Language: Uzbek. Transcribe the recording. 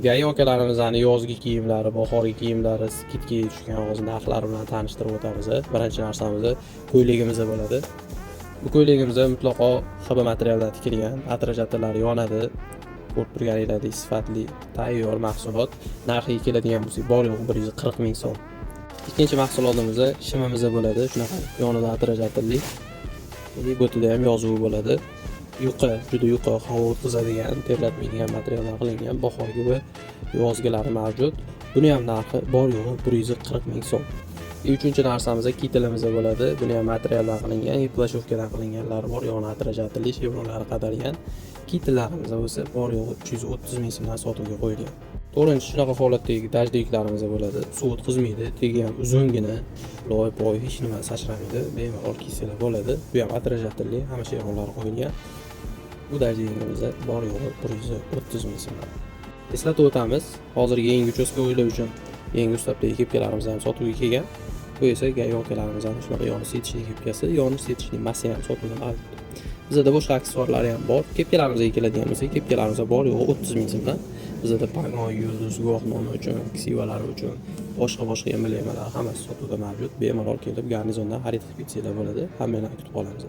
Gayokalarimizni yozgi kiyimlari, bahoriy kiyimlari, skidga tushgan hozir narxlari bilan tanishtirib o'tamiz. Birinchi narsamiz ko'ylagimiz bo'ladi. Bu ko'ylagimiz mutlaqo xib materialdan tikilgan, atrajatelari yonadi. Ko'rib turganingizdek sifatli, tayyor mahsulot. Narxiga keladigan bo'lsak, bor yo'q 140 ming so'm. Ikkinchi mahsulotimiz shimimiz bo'ladi. Shunaqa yonida atrajatelli. Bo'tida ham yozuvi bo'ladi. Juda yuqa, havo o'tkazadigan, terlatmaydigan materialdan qilingan bahorgi va yozgilari mavjud. Buni ham narxi bor yo'g'i 140 ming so'm. Uchinchi narsamiz kitilimiz bo'ladi. Buni ham materialdan qilingan, plashovkadan qilinganlari bor, yoni atrajatelli, chevronlari qadalgan. Kitillarimiz bo'lsa bor yo'g'i 330 ming so'mdan sotuvga qo'yilgan. To'rtinchi shunaqa holatdagi dajdiklarimiz bo'ladi. Suv o'tkazmaydi, tegi ham uzungina, loy-poy hech nima sachramaydi, bemalol kiysalar bo'ladi. Bu ham atrajatelli, hamma chevronlari qo'yilgan. Bu dajdikimiz bor yo'g'i 130 ming so'm. Eslatib o'tamiz, hozirgi yangi uchastka o'ylash uchun yangi uslubdagi kepkalarimiz ham sotuvga kelgan. Bu esa gayokalarimizni shunaqa yoni setishli kepkasi, yoni setishli massa ham sotuvda mavjud. Bizda boshqa aksessuarlar ham bor. Kepkalarimizga keladigan bo'lsak, kepkalarimiz bor yo'g'i 30 ming so'mdan. Bizda pagoy, yulduz, guvohnoma uchun, ksivalari uchun, boshqa emblemalar hammasi sotuvda mavjud. Bemalol kelib garnizondan xarid qilib ketsanglar bo'ladi. Hammani kutib qolamiz.